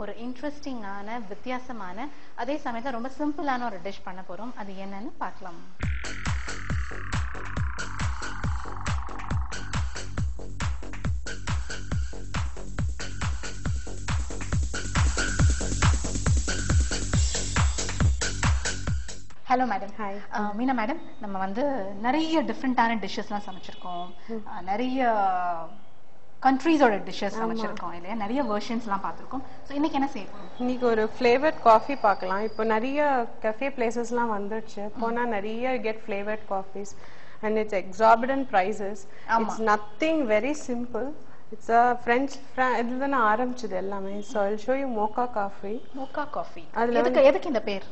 ஒரு இன்ட்ரெஸ்டிங்கான வித்தியாசமான அதே சமயத்துல ரொம்ப சிம்பிளான ஒரு டிஷ் பண்ண போறோம். அது என்னன்னு பார்க்கலாம். Hello madam. Hi Meena madam, நம்ம வந்து நிறைய டிஃப்ரெண்டான டிஷ்ஷஸ்லாம் சமைச்சிருக்கோம். நிறைய கண்ட்ரீஸோட டிஷ்ஷஸ் சமைச்சிருக்கோம் இல்லையா? நிறைய வெர்ஷன்ஸ்லாம் பார்த்துருக்கோம். ஸோ இன்னைக்கு என்ன செய்ய போறோம்? இன்னைக்கு ஒரு ஃப்ளேவர்ட் காஃபி பார்க்கலாம். இப்போ நிறைய கஃபே பிளேசஸ்லாம் வந்துடுச்சு. போனா நிறைய get flavoured coffees and it's exorbitant prices. It's nothing very simple. It's a French இதுல தான் ஆரம்பிச்சது எல்லாமே. So I'll show you mocha coffee. Mocha coffee அதுல எதுக்கு இந்த பேர்?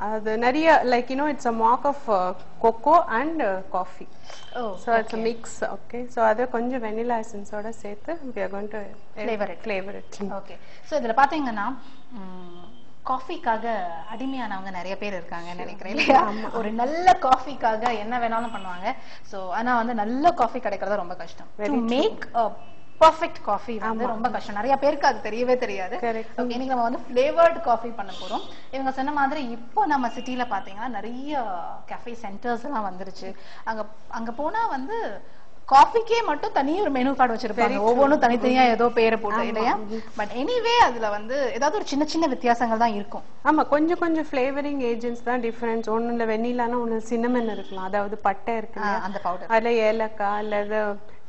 அது நிறைய like it's a mock of cocoa and coffee. So it's a mix. Okay, so அது கொஞ்சம் vanilla essence ஓட சேர்த்து we are going to flavor it. Okay, so இதுல பாத்தீங்கன்னா காஃபிக்காக அடிமையானவங்க நிறைய பேர் இருக்காங்க நினைக்கிறேன் இல்லையா? ஒரு நல்ல காஃபிக்காக என்ன வேணாலும் பண்ணுவாங்க. சோ ஆனா வந்து நல்ல காஃபி கிடைக்கிறது ரொம்ப கஷ்டம். To make a perfect coffee வந்து ரொம்ப கஷ்டம். நிறைய பேருக்கு அது தெரியவே தெரியாது. ஓகே, இன்னைக்கு நம்ம வந்து ஃப்ளேவர்ட் காஃபி பண்ண போறோம். இவங்க சொன்ன மாதிரி இப்போ நம்ம சிட்டில பாத்தீங்கன்னா நிறைய கஃபே சென்டர்ஸ் எல்லாம் வந்துருச்சு. அங்க போனா வந்து காஃபிக்கே மட்டும் தனியா ஒரு மெனு கார்டு வச்சிருப்பாங்க. ஒவ்வொன்றும் தனித்தனியா ஏதோ பேரை போட்டு இல்லையா? பட் எனிவே அதுல வந்து ஏதாவது ஒரு சின்ன சின்ன வித்தியாசங்கள் தான் இருக்கும். ஆமா, கொஞ்சம் கொஞ்சம் ஃப்ளேவரிங் ஏஜென்ட்ஸ் தான் டிஃபரன்ஸ். ஒண்ணுல வெண்ணிலானா ஒண்ணு சின்னமன் இருக்கலாம், அதாவது பட்டை இருக்கு அந்த பவுடர், அதுல ஏலக்காய் அல்லது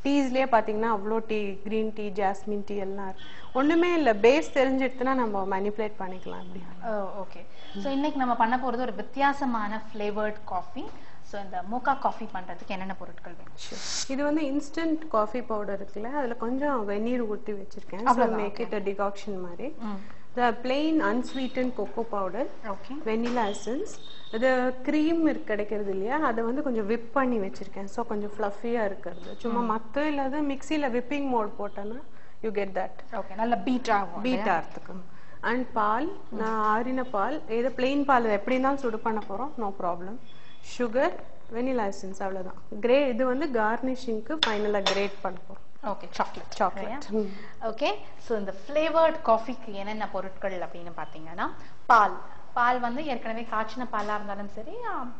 டீஸ்லயே பாத்தீங்கன்னா அவ்வளோ tea, green tea, jasmine tea எல்லாம் ஒண்ணுமே இல்ல. பேஸ் தெரிஞ்சிடுதுன்னா நம்ம மேனிபுலேட் பண்ணிக்கலாம். அப்படி ஓகே. ஸோ இன்னைக்கு நம்ம பண்ண போறது ஒரு வித்தியாசமான ஃப்ளேவர்ட் காஃபி. ஸோ இந்த மோக்கா காஃபி பண்றதுக்கு என்னென்ன பொருட்கள் வேணும்? இது வந்து இன்ஸ்டன்ட் காஃபி பவுடர் இருக்குல்ல, அதுல கொஞ்சம் வெந்நீர் ஊற்றி வச்சிருக்கேன். மேக் இட் a டிகாக்ஷன் மாதிரி. The plain unsweetened cocoa powder, vanilla essence, அது க்ரீம் கிடைக்கிறது இல்லையா, அதை வந்து கொஞ்சம் விப் பண்ணி வச்சிருக்கேன். ஸோ கொஞ்சம் ஃப்ளஃபியா இருக்கிறது. சும்மா மற்ற இல்லாத மிக்சியில விப்பிங் மோட் போட்டோன்னா யூ கெட் தட். ஓகே, நல்ல பீட் ஆகிறதுக்கு. அண்ட் பால், நான் ஆறின பால், ஏதோ பிளெயின் பால் எப்படி இருந்தாலும் சுடு பண்ண போறோம், no problem. Sugar, vanilla essence, அவ்வளவுதான். இது வந்து கார்னிஷிங்க்கு ஃபைனலா கிரேட் பண்ண போறோம். Okay, chocolate. ஓகே, ஸோ இந்த ஃப்ளேவர்ட் காஃபிக்கு என்னென்ன பொருட்கள் அப்படின்னு பார்த்தீங்கன்னா, பால் வந்து ஏற்கனவே காய்ச்சின பாலாக இருந்தாலும் சரி,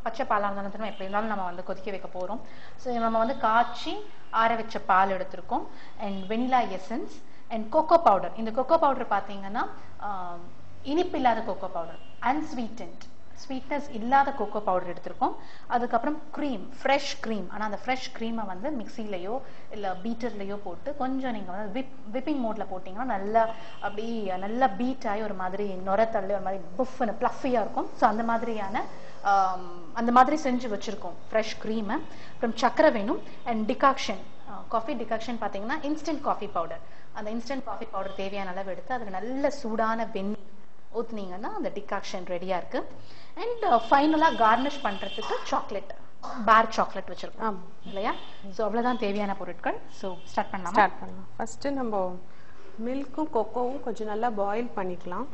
பச்சை பாலாக இருந்தாலும் சரி, எப்படி இருந்தாலும் நம்ம வந்து கொதிக்க வைக்க போகிறோம். ஸோ நம்ம வந்து காய்ச்சி ஆற வச்ச பால் எடுத்திருக்கோம். And vanilla essence and cocoa powder. இந்த கொக்கோ பவுடர் பார்த்தீங்கன்னா இனிப்பு இல்லாத கொக்கோ பவுடர், அன்ஸ்வீட்டன்ட், ஸ்வீட்னஸ் இல்லாத கோகோ பவுடர் எடுத்திருக்கோம். அதுக்கப்புறம் க்ரீம், ஃப்ரெஷ் க்ரீம். ஆனால் அந்த ஃப்ரெஷ் க்ரீமை வந்து மிக்சிலையோ இல்லை பீட்டர்லையோ போட்டு கொஞ்சம் நீங்கள் வந்து விப்பிங் மோட்ல போட்டிங்கன்னா நல்லா பீட் ஆகி ஒரு மாதிரி நுரத்தள்ளி ஒரு மாதிரி புஃப்னு ப்ளஃபியாக இருக்கும். ஸோ அந்த மாதிரி செஞ்சு வச்சுருக்கோம் ஃப்ரெஷ் க்ரீமை. அப்புறம் சக்கரை வேணும். அண்ட் டிகாக்ஷன், காஃபி டிகாக்ஷன் பார்த்தீங்கன்னா இன்ஸ்டன்ட் காஃபி பவுடர். அந்த இன்ஸ்டன்ட் காஃபி பவுடர் தேவையான அளவு எடுத்து அதில் நல்ல சூடான வெந்நீர் ஊத்துனீங்கன்னா அந்த டிகாக்ஷன் ரெடியா இருக்கு. அண்ட் ஃபைனலா கார்னிஷ் பண்றதுக்கு சாக்லேட், பார் சாக்லேட் வச்சிருக்கோம் இல்லையா? ஸோ அவ்வளவுதான் தேவையான பொருட்கள். ஸோ ஸ்டார்ட் பண்ணலாம். ஃபர்ஸ்ட் நம்ம மில்க்கும் கொக்கோவும் கொஞ்சம் நல்லா பாயில் பண்ணிக்கலாம்.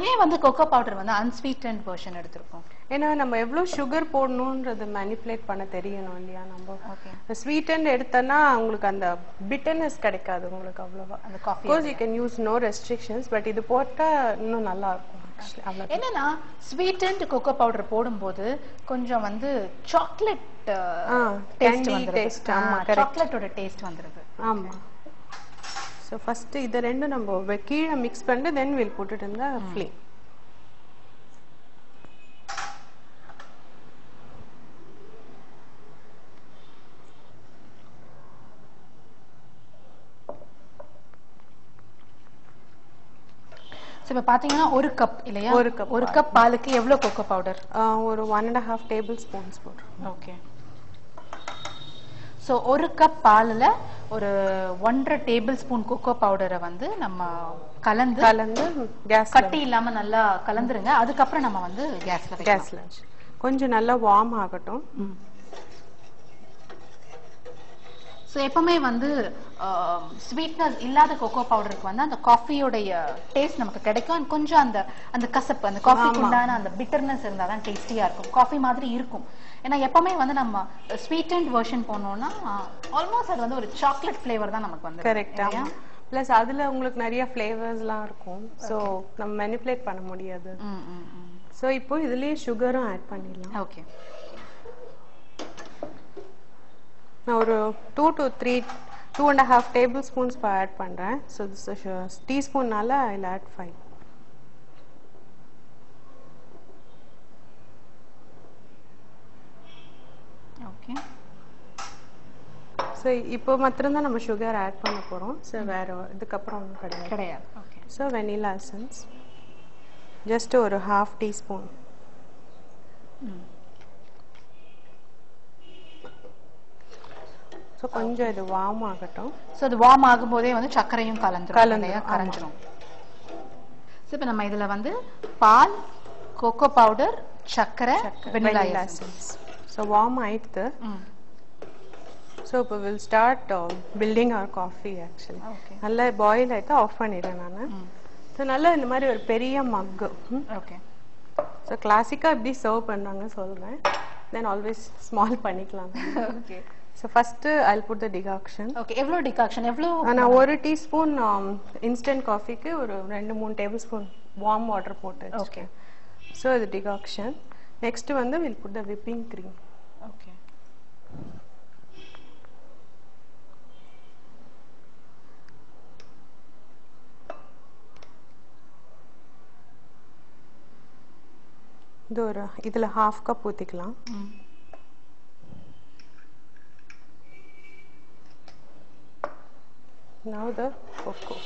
ஏன் வந்து கொக்கோ பவுடர் வந்து அன்ஸ்வீட்டன்ட் வெர்ஷன் எடுத்திருக்கோம்? ஏன்னா நம்ம எவ்வளவு சுகர் போடணும்ன்றது மேனிபுலேட் பண்ண தெரியணும் இல்லையா? நம்ம ஸ்வீட்டன் எடுத்தோன்னா உங்களுக்கு அந்த பிட்டர்னஸ் கிடைக்காது உங்களுக்கு அவ்வளவா. அந்த coffee you can use no restrictions, but இது போட்டா இன்னும் நல்லா இருக்கும். என்னன்னா ஸ்வீட்டன்ட் கொக்கோ பவுடர் போடும்போது கொஞ்சம் வந்து சாக்லேட் டேஸ்ட், சாக்லேட்டோட டேஸ்ட் வந்துருது. ஆமா. So first இத ரெண்டு நம்ம கீழே மிக்ஸ் பண்ணிட்டு then we'll put it in the flame. இப்போ பாத்தீங்கன்னா ஒரு கப் இல்லையா? ஒரு கப் பாலுக்கு எவ்வளவு கொக்கோ பவுடர்? ஒரு 1.5 டேபிள்ஸ்பூன்ஸ் போடுறோம். ஓகே. ஸோ ஒரு கப் பாலில் ஒரு 1.5 டேபிள் ஸ்பூன் கொக்கோ பவுடரை வந்து நம்ம கலந்து கேஸ் கட்டி இல்லாம நல்லா கலந்துருங்க. அதுக்கப்புறம் நம்ம வந்து கேஸ்ல கொஞ்சம் நல்லா வார்ம் ஆகட்டும். ஸோ எப்பவுமே வந்து ஸ்வீட்னஸ் இல்லாத கொக்கோ பவுடருக்கு வந்து அந்த காஃபியோடைய டேஸ்ட் நமக்கு கிடைக்கும். கொஞ்சம் அந்த கசப்பு, அந்த காஃபிக்கு உண்டான அந்த பிட்டர்னஸ் இருந்தால் தான் டேஸ்டியா இருக்கும். காஃபி மாதிரி இருக்கும். ஏன்னா எப்பவுமே வந்து நம்ம ஸ்வீட் அண்ட் வெர்ஷன் போனோம்னா ஆல்மோஸ்ட் அது வந்து ஒரு சாக்லேட் ஃபிளேவர் தான் நமக்கு வந்து. கரெக்டா. ப்ளஸ் அதுல உங்களுக்கு நிறைய ஃப்ளேவர்ஸ்லாம் இருக்கும். ஸோ நம்ம மேனிப்புலேட் பண்ண முடியாது. ஸோ இப்போ இதுலயே சுகரும் ஆட் பண்ணிடலாம். ஓகே. நான் ஒரு 2.5 tablespoons ஆட் பண்றேன். ஸோ திஸ் டீஸ்பூன்னால I will add 5. Okay. So இப்போ மாத்திரம்தான் நம்ம சுகர் ஆட் பண்ண போறோம். ஸோ வேற இதுக்கப்புறம் ஒன்றும் கிடையாது. Okay. So vanilla essence just ஒரு 1/2 teaspoon. ஸோ கொஞ்சம் இது வார்ம் ஆகட்டும். ஸோ இது வார்ம் ஆகும்போதே வந்து சர்க்கரையும் கரைஞ்சிரும். ஸோ இப்போ நம்ம இதுல வந்து பால், கோகோ பவுடர், சர்க்கரை, வெனிலா எசன்ஸ். ஸோ வார்ம் ஆயிடுது. So we will start building our coffee actually. நல்லா பாயில் ஆயிட்டா ஆஃப் பண்ணிடுறேன் நான். ஸோ நல்லா இந்த மாதிரி ஒரு பெரிய மக். ஓகே. ஸோ கிளாசிக்காக எப்படி சர்வ் பண்ணுறாங்க சொல்கிறேன், தென் ஆல்வேஸ் ஸ்மால் பண்ணிக்கலாம். Okay. So first I will put the decoction. Okay. எவ்வளோ டிகாக்ஷன்? எவ்வளோ? நான் 1 teaspoon இன்ஸ்டன்ட் காஃபிக்கு ஒரு 2-3 tablespoon வார்ம் வாட்டர் போட்டு. ஓகே. ஸோ இது டிகாக்ஷன். நெக்ஸ்ட் வந்து will put the whipping cream. Okay. இது ஒரு இதுல 1/2 cup ஊத்திக்கலாம். Now the cocoa.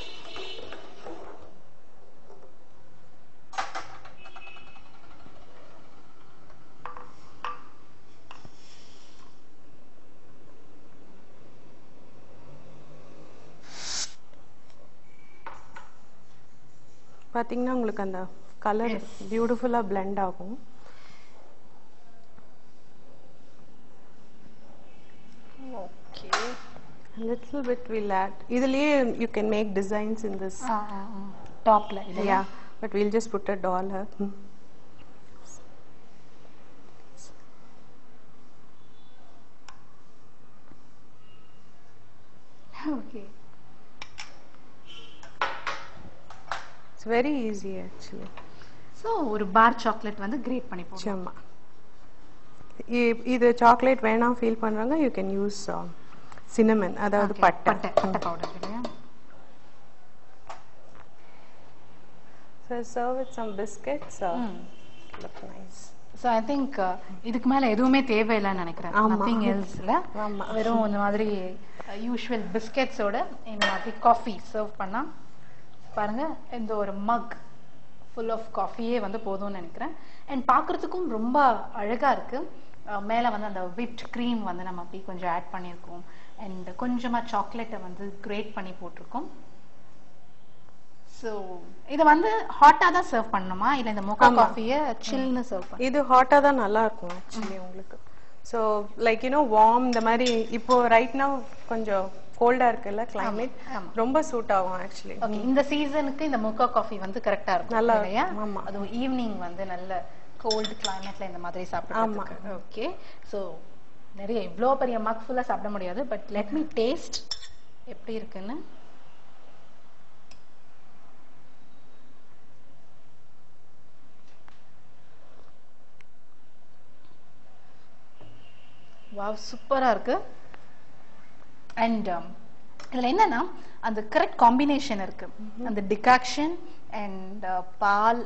பாத்தீங்கன்னா உங்களுக்கு அந்த கலர் பியூட்டிஃபுல்லா blend ஆகும். Okay. A little bit we'll add. இதுலயே you can make designs in this. டாப்ல. Yeah, but we'll just put a dollar. Okay. It's very easy actually. So ஒரு பார் chocolate வந்து great பண்ணி போடுறோம். இது சாக்லேட் வேணாம் ஃபீல் பண்றாங்க, you can use cinnamon, அதாவது பட்டை பவுடர் இல்லையா? So serve with some biscuits. Look nice. So I think இதுக்கு மேல எதுவுமே தேவையில்லைன்னு நினைக்கிறேன். Nothing else இல்ல. வெறும் இந்த மாதிரி யூஷுவல் பிஸ்கெட்ஸோட இந்த மாதிரி காஃபி சர்வ் பண்ணா பாருங்க, இந்த ஒரு மக் ஃபுல் ஆஃப் காஃபியே வந்து போதும்னு நினைக்கிறேன். அண்ட் பார்க்கறதுக்கும் ரொம்ப அழகா இருக்கு. மேலே வந்து அந்த விப்ட் க்ரீம் வந்து நம்ம அப்படி கொஞ்சம் ஆட் பண்ணியிருக்கோம். அண்ட் கொஞ்சமா சாக்லேட்டை வந்து கிரேட் பண்ணி போட்டிருக்கோம். ஸோ இதை வந்து ஹாட்டா தான் சர்வ் பண்ணணுமா இல்லை இந்த மோக்கா காஃபியை சில்னு சர்வ் பண்ணணும்? இது ஹாட்டா தான் நல்லா இருக்கும் ஆக்சுவலி உங்களுக்கு. ஸோ லைக் வார்ம் இந்த மாதிரி இப்போ ரைட் நவ் கொஞ்சம் கோல்டா இருக்குல்ல கிளைமேட், ரொம்ப சூட் ஆகும் ஆக்சுவலி. ஓகே. இந்த சீசனுக்கு இந்த மோக்கா காஃபி வந்து கரெக்டா இருக்கும் நல்லா இல்லையா? ஆமா. அதுவும் ஈவினிங் வந்து நல்ல கோல்டு கிளைமேட்ல இந்த மாதிரி சாப்பிடுறதுக்கு. ஓகே. ஸோ நிறைய இவ்வளோ பெரிய மக் ஃபுல்லா சாப்பிட முடியாது, பட் லெட் மீ டேஸ்ட் எப்படி இருக்குன்னு. வாவ், சூப்பரா இருக்கு. அண்ட் இதுல என்னன்னா அந்த கரெக்ட் காம்பினேஷன் இருக்கு. அந்த டிகாக்ஷன் அண்ட் பால்